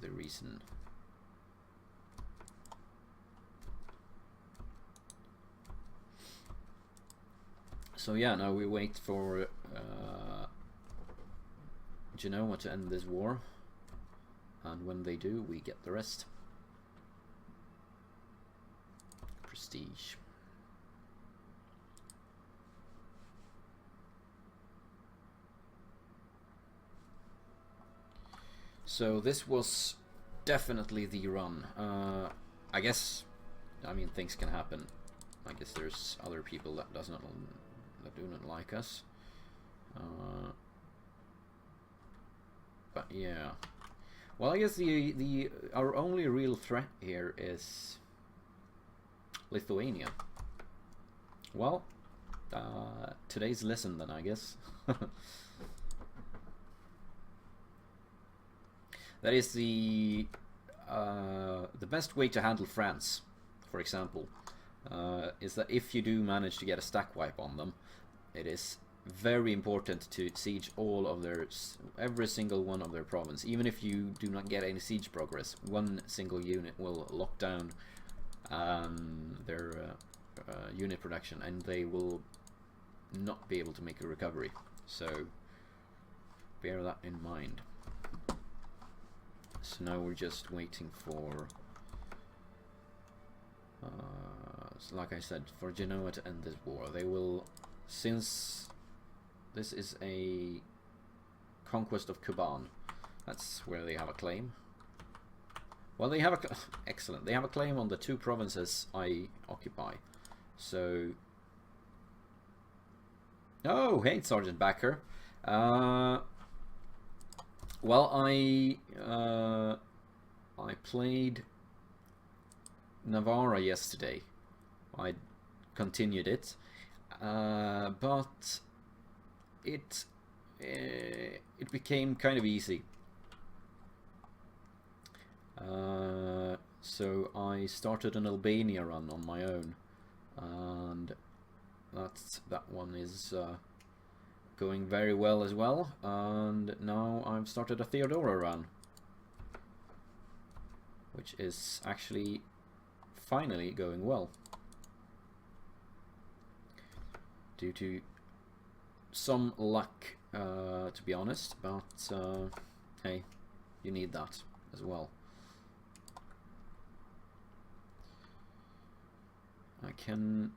the reason. So yeah, now we wait for Genoa to end this war, and when they do, we get the rest. Prestige. So this was definitely the run. I guess, I mean, things can happen. I guess there's other people that do not like us. But yeah. Well, I guess our only real threat here is Lithuania. Well, today's lesson then, I guess. That is the best way to handle France, for example, is that if you do manage to get a stack wipe on them, it is very important to siege all of every single one of their province. Even if you do not get any siege progress, one single unit will lock down their unit production, and they will not be able to make a recovery. So bear that in mind. So now we're just waiting for, like I said, for Genoa to end this war. They will, since this is a conquest of Kuban, that's where they have a claim. Well, they have a excellent. They have a claim on the 2 provinces I occupy. So, oh, hey, Sergeant Backer. Well, I played Navarra yesterday. I continued it, but it became kind of easy. So I started an Albania run on my own, and that one is going very well as well. And now I've started a Theodoro run, which is actually finally going well, due to some luck, to be honest, but hey, you need that as well. I can,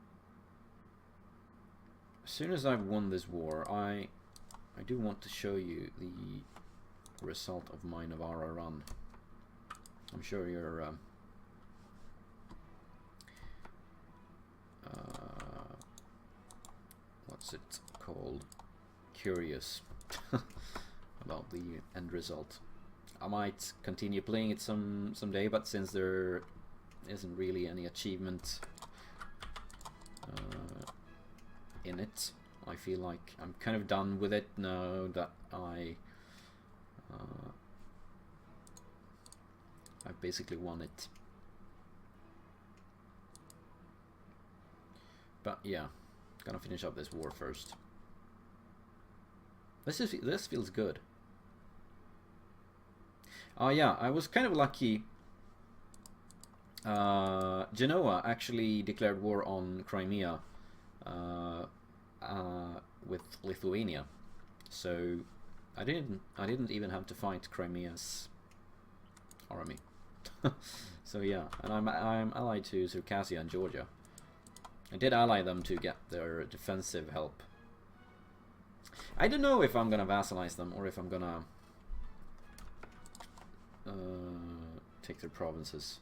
as soon as I've won this war, I do want to show you the result of my Navarra run. I'm sure you're what's it called? Curious about the end result. I might continue playing it someday, but since there isn't really any achievement in it, I feel like I'm kind of done with it now that I basically won it. But yeah, gonna finish up this war first. This feels good. Oh yeah, I was kind of lucky. Genoa actually declared war on Crimea with Lithuania, so I didn't even have to fight Crimea's army. So yeah, and I'm allied to Circassia and Georgia. I did ally them to get their defensive help. I don't know if I'm gonna vassalize them or if I'm gonna take their provinces.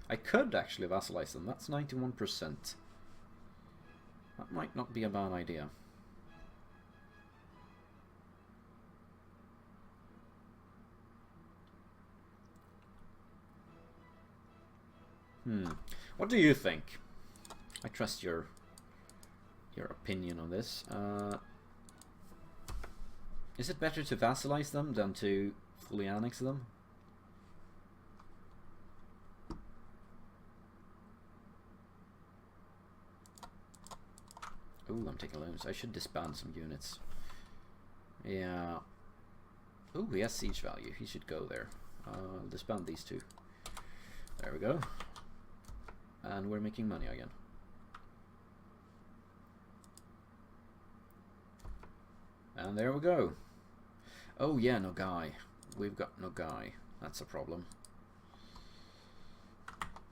I could actually vassalize them. That's 91%. That might not be a bad idea. What do you think? I trust your opinion on this. Is it better to vassalize them than to fully annex them? Ooh, I'm taking loans. I should disband some units. Yeah. Ooh, he has siege value. He should go there. I'll disband these two. There we go. And we're making money again. And there we go. Oh yeah, no guy. We've got no guy. That's a problem.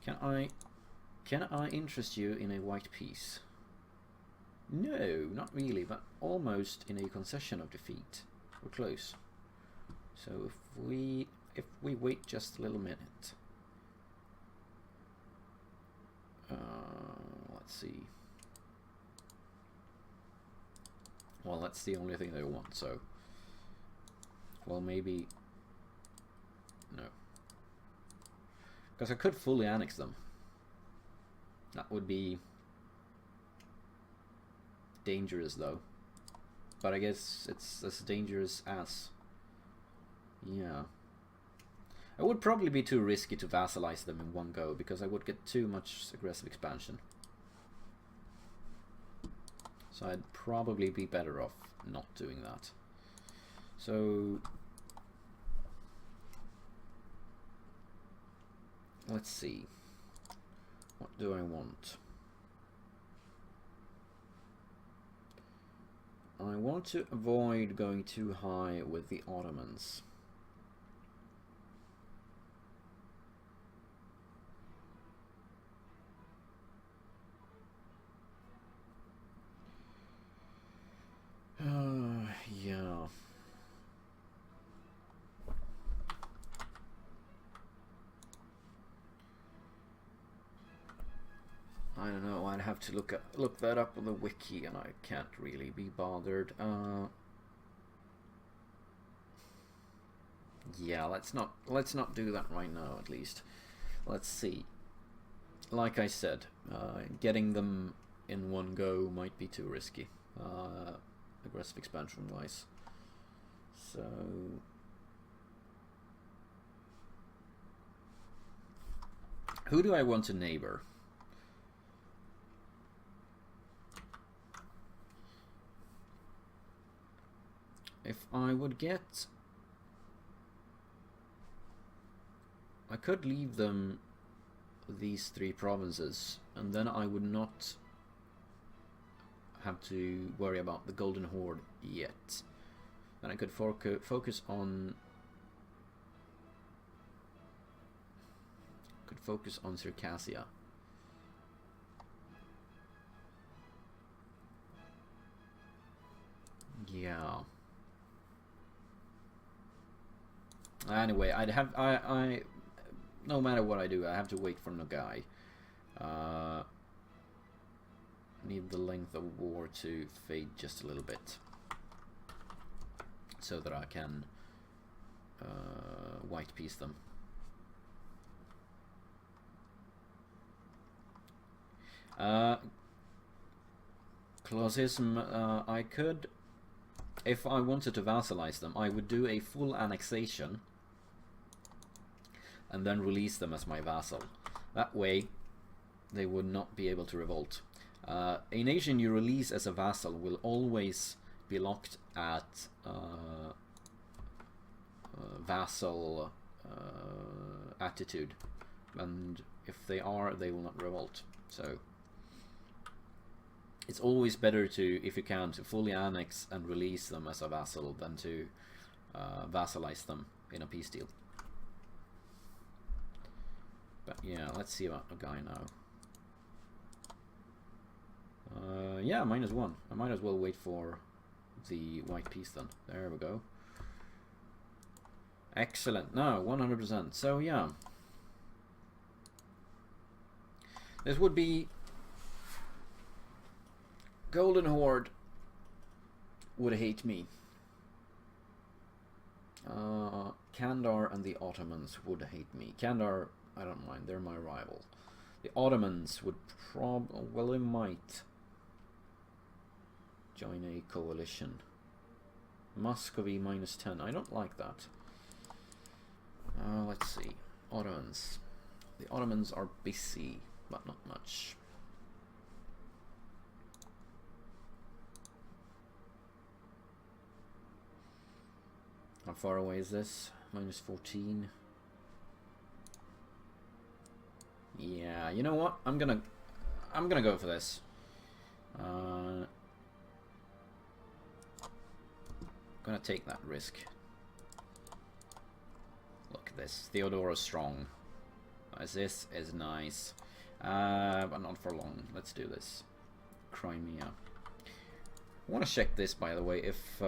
Can I interest you in a white piece? No, not really, but almost in a concession of defeat. We're close. So if we wait just a little minute. Let's see. Well, that's the only thing they want, so... Well, maybe... No. Because I could fully annex them. That would be... dangerous, though. But I guess it's as dangerous as... Yeah. It would probably be too risky to vassalize them in one go, because I would get too much aggressive expansion. So I'd probably be better off not doing that. So let's see. What do I want? I want to avoid going too high with the Ottomans. Yeah. I don't know. I'd have to look that up on the wiki, and I can't really be bothered. Yeah, let's not do that right now. At least, let's see. Like I said, getting them in one go might be too risky. Aggressive expansion wise. So who do I want to neighbor? If I would get... I could leave them these three provinces, and then I would not have to worry about the Golden Horde yet. Then I could focus on Circassia. Yeah. Anyway, I no matter what I do, I have to wait for Nogai. Need the length of war to fade just a little bit, so that I can white piece them. Clausism, I could, if I wanted to vassalize them, I would do a full annexation and then release them as my vassal. That way they would not be able to revolt. A nation you release as a vassal will always be locked at vassal attitude, and if they are, they will not revolt. So it's always better to, if you can, to fully annex and release them as a vassal than to vassalize them in a peace deal. But yeah, let's see about the guy now. Yeah, -1. I might as well wait for the white piece then. There we go. Excellent. No, 100%. So yeah, this would be Golden Horde would hate me. Kandar and the Ottomans would hate me. Kandar, I don't mind. They're my rival. The Ottomans would well, they might join a coalition. Muscovy -10. I don't like that. Let's see. Ottomans. The Ottomans are busy, but not much. How far away is this? -14. you know what? I'm gonna go for this. Gonna take that risk. Look at this. Theodoro strong. This is nice. But not for long. Let's do this. Crimea. I want to check this, by the way, if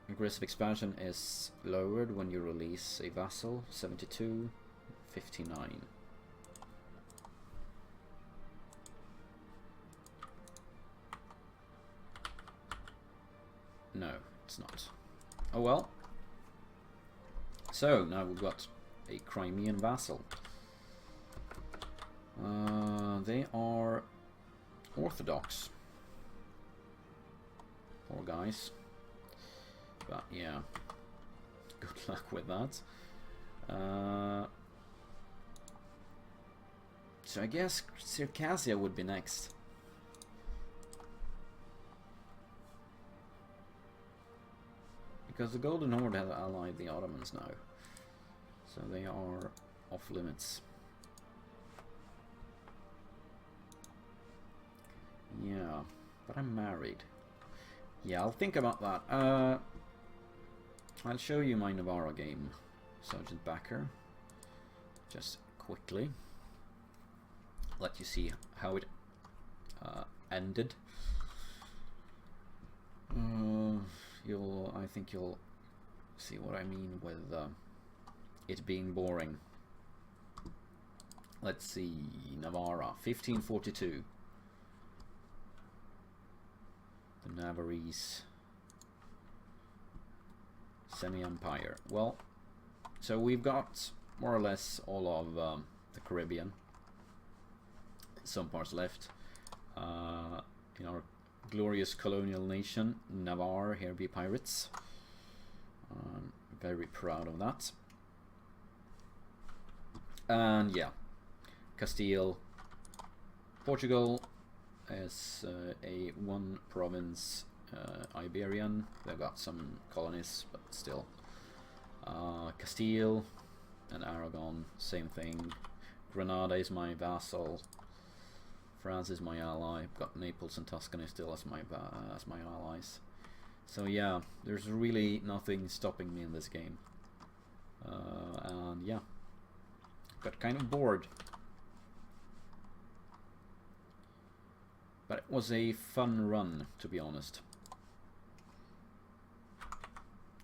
aggressive expansion is lowered when you release a vassal. 72, 59. No, it's not. Oh well. So, now we've got a Crimean vassal. They are Orthodox. Poor guys. But yeah, good luck with that. So I guess Circassia would be next. Because the Golden Horde have allied the Ottomans now. So they are off limits. Yeah, but I'm married. Yeah, I'll think about that. I'll show you my Navarra game, Sergeant Backer. Just quickly. Let you see how it ended. I think you'll see what I mean with it being boring. Let's see, Navarra, 1542. The Navarrese semi-empire. Well, so we've got more or less all of the Caribbean. Some parts left. In our glorious colonial nation, Navarre, here be pirates. I'm very proud of that. And yeah, Castile, Portugal is a one province Iberian. They've got some colonies, but still. Castile and Aragon, same thing. Granada is my vassal. France is my ally. I've got Naples and Tuscany still as my allies. So yeah, there's really nothing stopping me in this game. And yeah, got kind of bored. But it was a fun run, to be honest.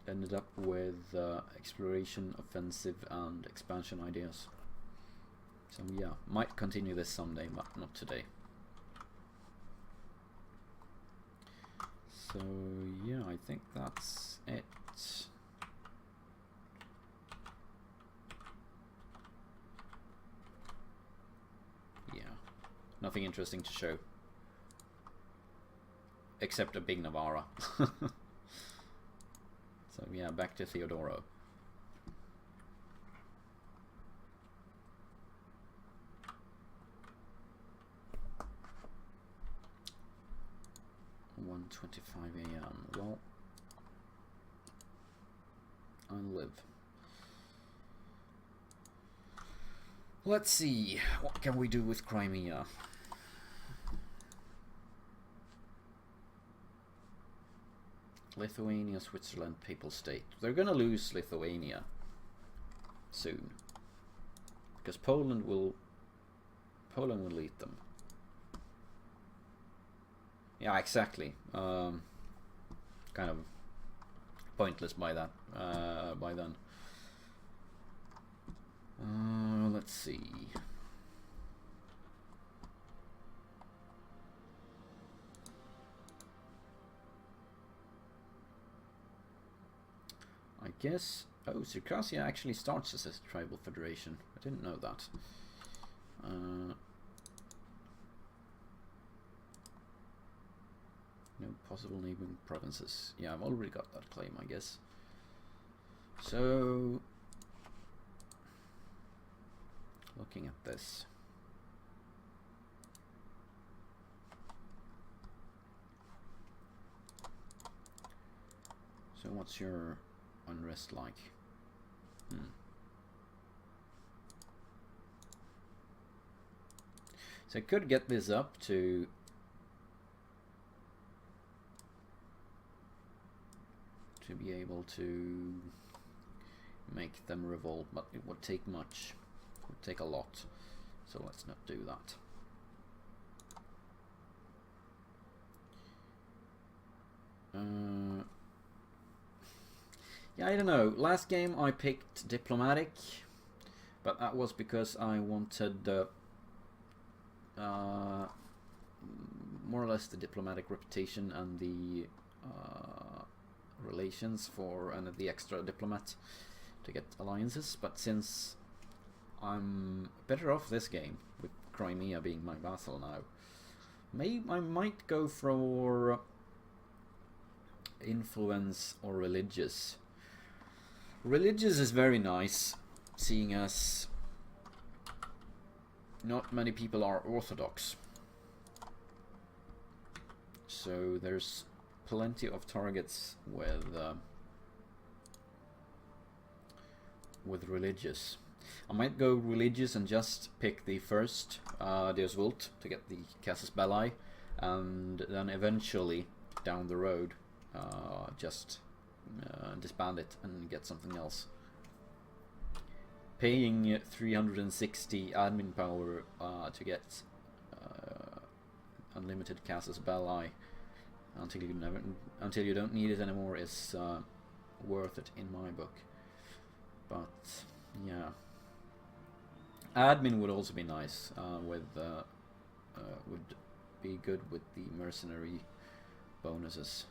Ended up with exploration, offensive, and expansion ideas. So yeah, might continue this someday, but not today. So yeah, I think that's it. Yeah, nothing interesting to show. Except a big Navarra. So yeah, back to Theodoro. .25 AM. Well, I live. Let's see, what can we do with Crimea? Lithuania, Switzerland, Papal State. They're gonna lose Lithuania soon, because Poland will lead them. Yeah, exactly. Kind of pointless by that. By then. Let's see. I guess. Oh, Circassia actually starts as a tribal federation. I didn't know that. No possible neighboring provinces. Yeah, I've already got that claim, I guess. So, looking at this. So what's your unrest like? So I could get this up to be able to make them revolt, but it would take much. It would take a lot. So let's not do that. Yeah, I don't know. Last game I picked diplomatic, but that was because I wanted more or less the diplomatic reputation and the relations for and the extra diplomat to get alliances. But since I'm better off this game with Crimea being my vassal now, I might go for influence or religious. Religious is very nice, seeing as not many people are Orthodox. So there's plenty of targets with religious. I might go religious and just pick the first Deus Vult to get the Casus Belli, and then eventually down the road just disband it and get something else. Paying 360 admin power to get unlimited Casus Belli until you don't need it anymore is worth it in my book. But yeah, admin would also be nice. Would be good with the mercenary bonuses.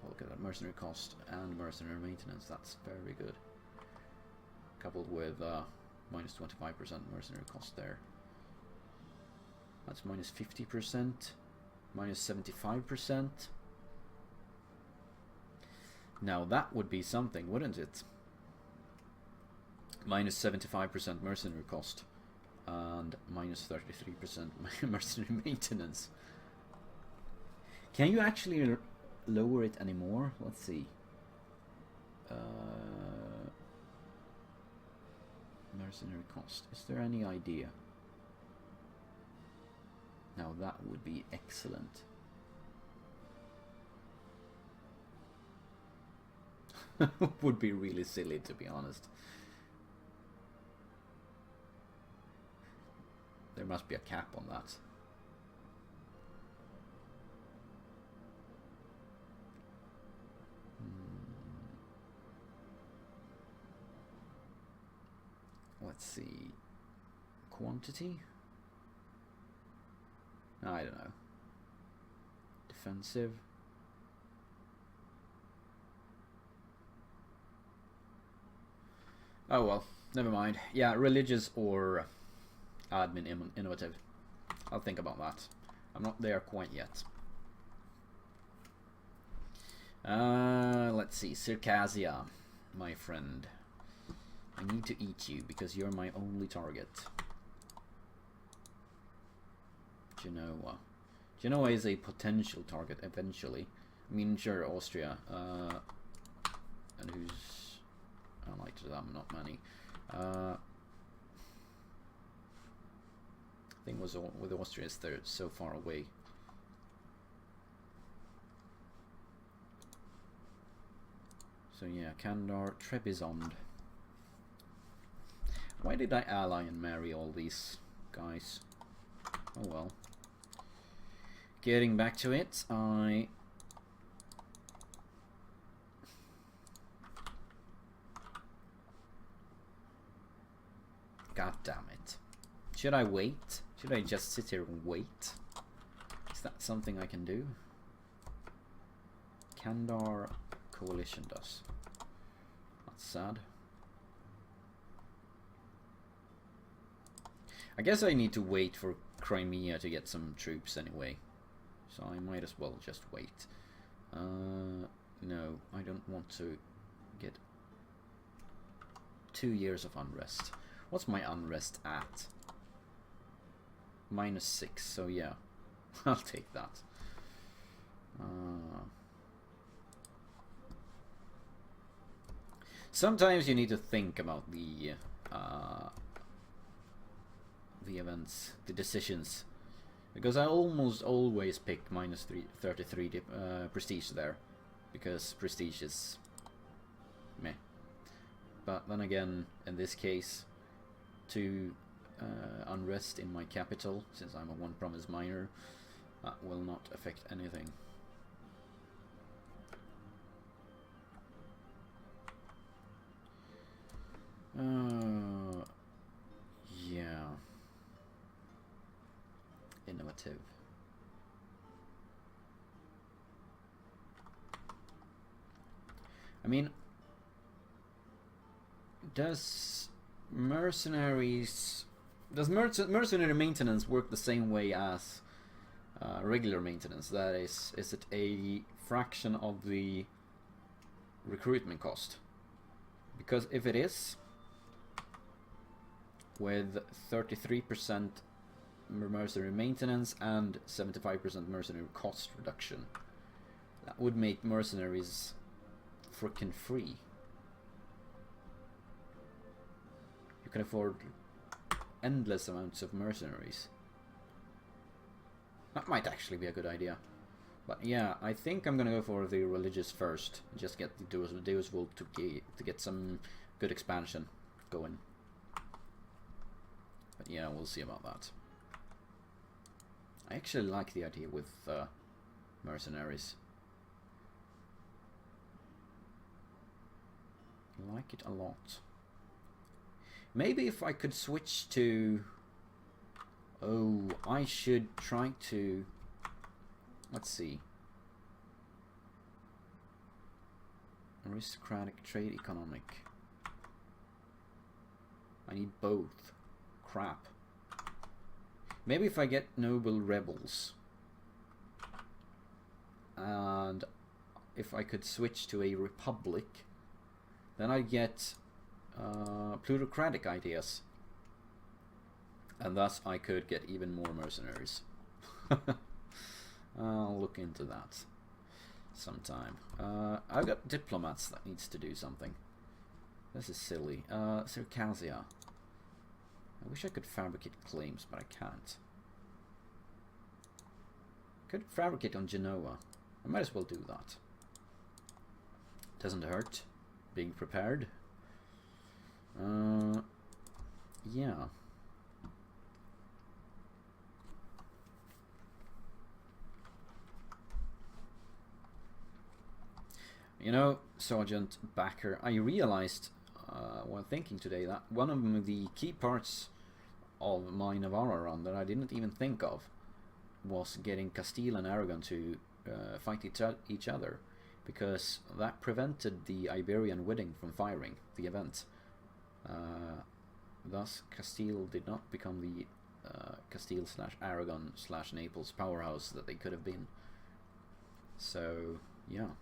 Look at that, mercenary cost and mercenary maintenance. That's very good. Coupled with minus 25% mercenary cost there. That's minus 50%, minus 75%. Now that would be something, wouldn't it? Minus 75% mercenary cost and minus 33% mercenary maintenance. Can you actually lower it anymore? Let's see. Mercenary cost. Is there any idea? Now that would be excellent. Would be really silly, to be honest. There must be a cap on that. Let's see. Quantity? I don't know. Defensive? Oh well, never mind. Yeah, religious or admin innovative. I'll think about that. I'm not there quite yet. Let's see. Circassia, my friend. I need to eat you because you're my only target. Genoa. Genoa is a potential target eventually. I mean, sure, Austria. And who's allied to them? Not many. Thing was with Austria is they're so far away. So yeah, Kandar, Trebizond. Why did I ally and marry all these guys? Oh well. Getting back to it, God damn it. Should I wait? Should I just sit here and wait? Is that something I can do? Kandar coalition does. That's sad. I guess I need to wait for Crimea to get some troops anyway. So I might as well just wait. No, I don't want to get 2 years of unrest. What's my unrest at? -6, so yeah. I'll take that. Sometimes you need to think about the the events, the decisions. Because I almost always pick minus 33 prestige there. Because prestige is meh. But then again, in this case, 2 unrest in my capital, since I'm a 1 province minor, that will not affect anything. Yeah. Innovative. I mean, does mercenary maintenance work the same way as regular maintenance? That is it a fraction of the recruitment cost? Because if it is, with 33% mercenary maintenance and 75% mercenary cost reduction, that would make mercenaries frickin' free. You can afford endless amounts of mercenaries. That might actually be a good idea. But yeah, I think I'm gonna go for the religious first. Just get the Deus Vult to get some good expansion going. But yeah, we'll see about that. I actually like the idea with mercenaries. I like it a lot. Maybe if I could switch to... Oh, I should try to... Let's see. Aristocratic, trade, economic. I need both. Crap. Maybe if I get noble rebels. And if I could switch to a republic, then I get plutocratic ideas. And thus I could get even more mercenaries. I'll look into that sometime. I've got diplomats that needs to do something. This is silly. Circassia. I wish I could fabricate claims, but I can't. Could fabricate on Genoa. I might as well do that. Doesn't hurt. Being prepared. Yeah. You know, Sergeant Backer, I realized while thinking today that one of the key parts of my Navarra run that I didn't even think of was getting Castile and Aragon to fight each other, because that prevented the Iberian wedding from firing the event. Thus, Castile did not become the Castile/Aragon/Naples powerhouse that they could have been. So, yeah.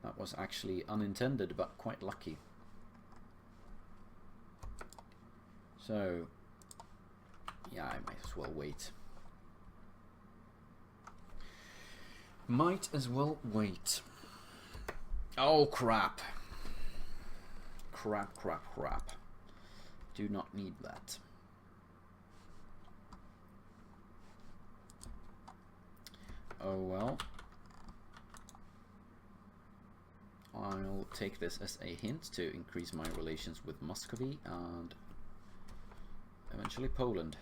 That was actually unintended, but quite lucky. So, yeah, I might as well wait. Might as well wait. Oh, crap. Crap. Do not need that. Oh, well. I'll take this as a hint to increase my relations with Muscovy and eventually Poland.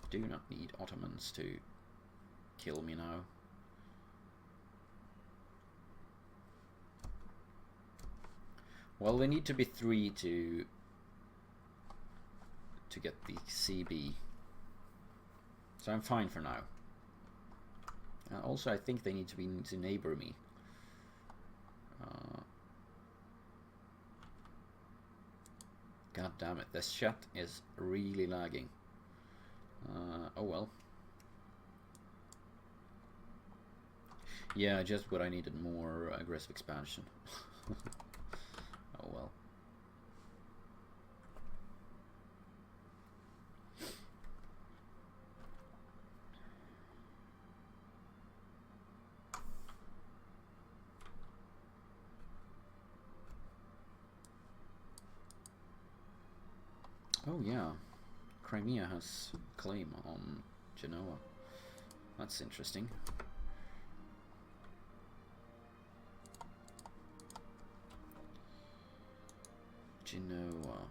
Do not need Ottomans to kill me now. Well, they need to be 3 to get the CB. So I'm fine for now. And also, I think they need to neighbor me. God damn it, this chat is really lagging. Oh well. Yeah, just what I needed, more aggressive expansion. Oh well. Oh yeah, Crimea has claim on Genoa. That's interesting. Genoa.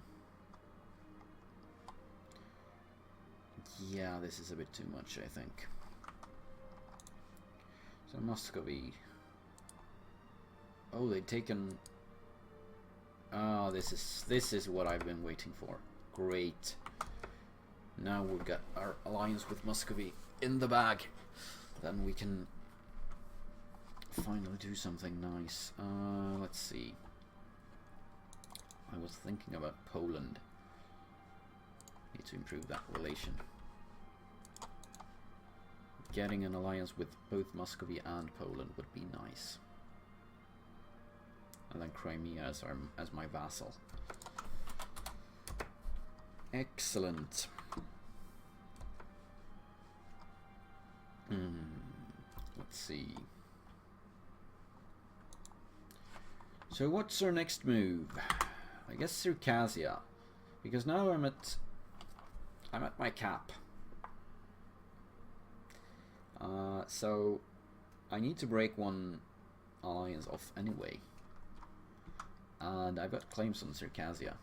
Yeah, this is a bit too much, I think. So Muscovy. Oh, they've taken. Ah, this is what I've been waiting for. Great. Now we've got our alliance with Muscovy in the bag. Then we can finally do something nice. Let's see. I was thinking about Poland. Need to improve that relation. Getting an alliance with both Muscovy and Poland would be nice. And then Crimea as my vassal. Excellent. Let's see. So what's our next move? I guess Circassia, because now I'm at my cap. So I need to break one alliance off anyway, and I've got claims on Circassia.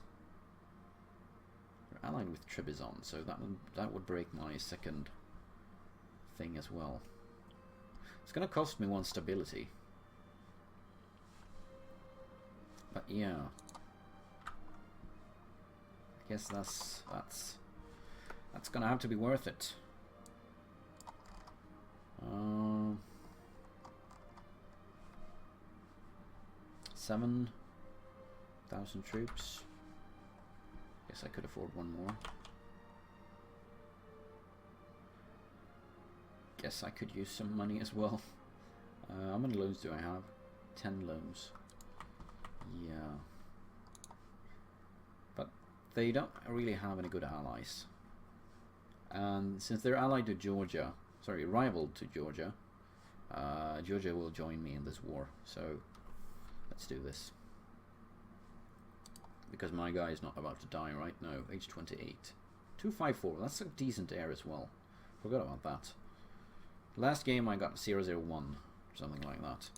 They're allied with Trebizond, so that would break my second thing as well. It's gonna cost me one stability, but yeah. I guess that's gonna have to be worth it. 7,000 troops. Guess I could afford one more. Guess I could use some money as well. How many loans do I have? 10 loans. Yeah. But they don't really have any good allies. And since they're allied to Georgia, sorry, rival to Georgia, Georgia will join me in this war. So let's do this. Because my guy is not about to die, right? No, age 28. 254, that's a decent heir as well. Forgot about that. Last game I got 001, something like that.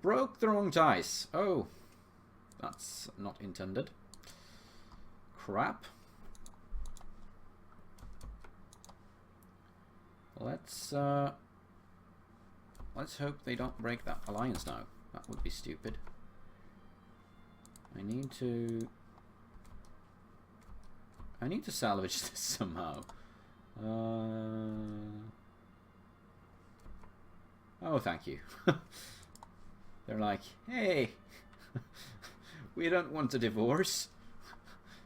Broke the wrong dice. Oh, that's not intended. Crap. Let's hope they don't break that alliance now. That would be stupid. I need to salvage this somehow. Oh, thank you. They're like, hey, we don't want a divorce.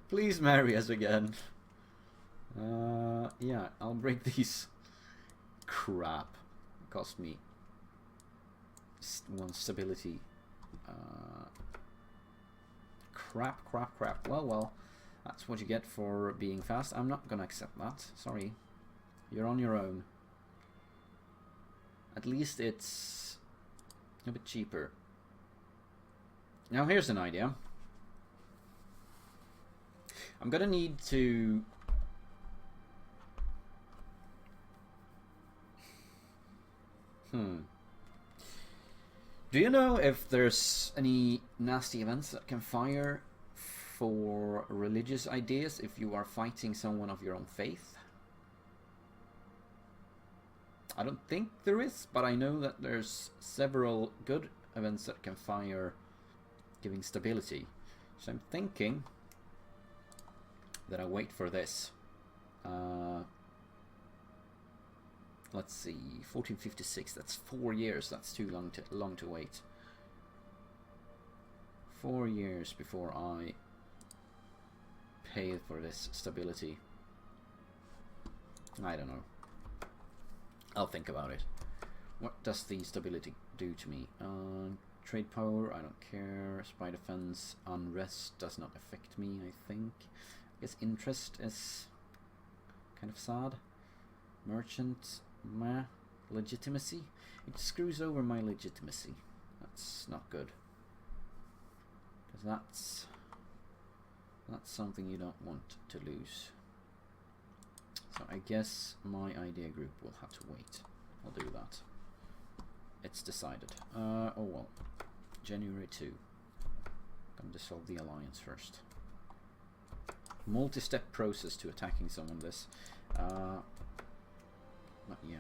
Please marry us again. Yeah, I'll break these. Crap. It cost me one stability. Crap. Well, that's what you get for being fast. I'm not gonna accept that. Sorry. You're on your own. At least it's a bit cheaper. Now here's an idea. I'm gonna need to Do you know if there's any nasty events that can fire for religious ideas if you are fighting someone of your own faith? I don't think there is, but I know that there's several good events that can fire giving stability. So I'm thinking that I wait for this. Let's see, 1456, that's 4 years, that's too long to wait. 4 years before I pay for this stability. I don't know. I'll think about it. What does the stability do to me? Trade power, I don't care. Spy defense, unrest does not affect me, I think. I guess interest is kind of sad. Merchant, meh. Legitimacy, it screws over my legitimacy. That's not good. Because That's something you don't want to lose. So I guess my idea group will have to wait. I'll do that. It's decided. Oh well. January 2. Gonna dissolve the alliance first. Multi-step process to attacking someone this. But yeah.